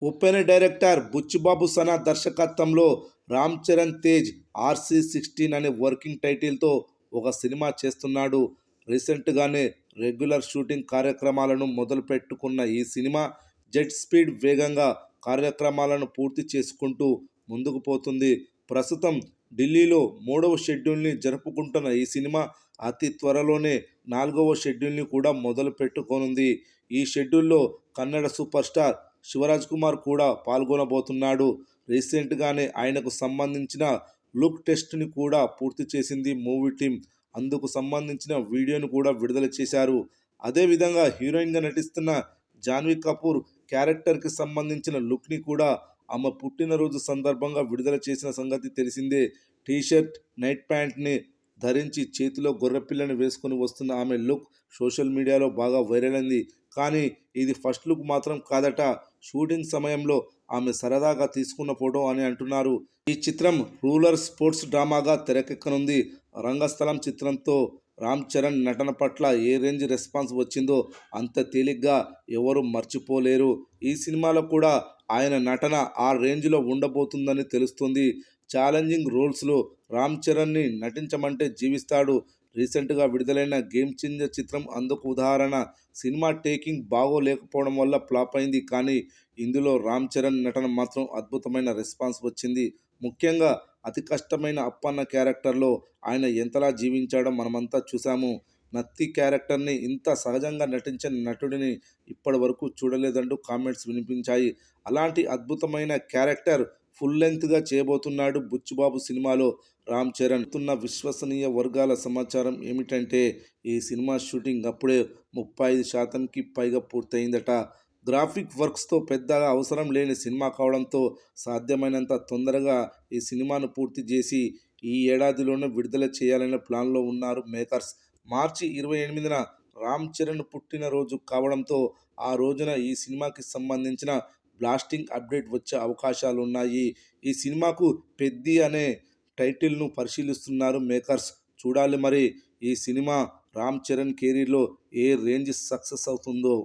ఉప్పెన director Buchibabu Sana దర్శకత్వంలో Ram Charan Tej RC16 అనే working టైటిల్తో ఒక సినిమా చేస్తున్నాడు. రీసెంట్గానే రెగ్యులర్ షూటింగ్ కార్యక్రమాలను మొదలుపెట్టుకున్న ఈ సినిమా జెట్ స్పీడ్ వేగంగా కార్యక్రమాలను పూర్తి చేసుకుంటూ ముందుకు పోతుంది. ప్రస్తుతం ఢిల్లీలో 3వ షెడ్యూల్ని జరుపుకుంటున్న ఈ సినిమా అతి త్వరలోనే 4వ షెడ్యూల్ని కూడా మొదలు పెట్టుకోనుంది. ఈ షెడ్యూల్లో కన్నడ సూపర్ స్టార్ శివరాజ్ కుమార్ కూడా పాల్గొనబోతున్నాడు. రీసెంట్గానే ఆయనకు సంబంధించిన లుక్ టెస్ట్ని కూడా పూర్తి చేసింది మూవీ టీం. అందుకు సంబంధించిన వీడియోను కూడా విడుదల చేశారు. అదేవిధంగా హీరోయిన్గా నటిస్తున్న జాన్వీ కపూర్ క్యారెక్టర్కి సంబంధించిన లుక్ని కూడా ఆమె పుట్టినరోజు సందర్భంగా విడుదల చేసిన సంగతి తెలిసిందే. టీషర్ట్, నైట్ ప్యాంట్ని ధరించి చేతిలో గొర్రెపిల్లని వేసుకొని వస్తున్న ఆమె లుక్ సోషల్ మీడియాలో బాగా వైరల్ అయింది. కానీ ఇది ఫస్ట్ లుక్ మాత్రం కాదట. షూటింగ్ సమయంలో ఆమె సరదాగా తీసుకున్న ఫోటో అని అంటున్నారు. ఈ చిత్రం రూరల్ స్పోర్ట్స్ డ్రామాగా తెరకెక్కనుంది. రంగస్థలం చిత్రంతో రామ్ చరణ్ నటన పట్ల ఏ రేంజ్ రెస్పాన్స్ వచ్చిందో అంత తేలిగ్గా ఎవరు మర్చిపోలేరు. ఈ సినిమాలో కూడా ఆయన నటన ఆ రేంజ్లో ఉండబోతుందని తెలుస్తుంది. ఛాలెంజింగ్ రోల్స్లో రామ్ చరణ్ని నటించమంటే జీవిస్తాడు. రీసెంట్గా విడుదలైన గేమ్ చేంజర్ చిత్రం అందుకు ఉదాహరణ. సినిమా టేకింగ్ బాగోలేకపోవడం వల్ల ఫ్లాప్ అయింది. కానీ ఇందులో రామ్ చరణ్ నటన మాత్రం అద్భుతమైన రెస్పాన్స్ వచ్చింది. ముఖ్యంగా అతి కష్టమైన అప్పన్న క్యారెక్టర్లో ఆయన ఎంతలా జీవించాడో మనమంతా చూసాము. నత్తి క్యారెక్టర్ని ఇంత సహజంగా నటించిన నటుడిని ఇప్పటి వరకు చూడలేదంటూ కామెంట్స్ వినిపించాయి. అలాంటి అద్భుతమైన క్యారెక్టర్ ఫుల్ లెంగ్త్గా చేయబోతున్నాడు బుచ్చిబాబు సినిమాలో రామ్ చరణ్. విశ్వసనీయ వర్గాల సమాచారం ఏమిటంటే ఈ సినిమా షూటింగ్ అప్పుడే 35%కి పైగా పూర్తయిందట. గ్రాఫిక్ వర్క్స్తో పెద్దగా అవసరం లేని సినిమా కావడంతో సాధ్యమైనంత తొందరగా ఈ సినిమాను పూర్తి చేసి ఈ ఏడాదిలోనే విడుదల చేయాలనే ప్లాన్లో ఉన్నారు మేకర్స్. మార్చి 28న రామ్ చరణ్ పుట్టినరోజు కావడంతో ఆ రోజున ఈ సినిమాకి సంబంధించిన బ్లాస్టింగ్ అప్డేట్ వచ్చే అవకాశాలున్నాయి. ఈ సినిమాకు పెద్ది అనే టైటిల్ను పరిశీలిస్తున్నారు మేకర్స్. చూడాలి మరి ఈ సినిమా రామ్ చరణ్ కెరీర్లో ఏ రేంజ్ సక్సెస్ అవుతుందో.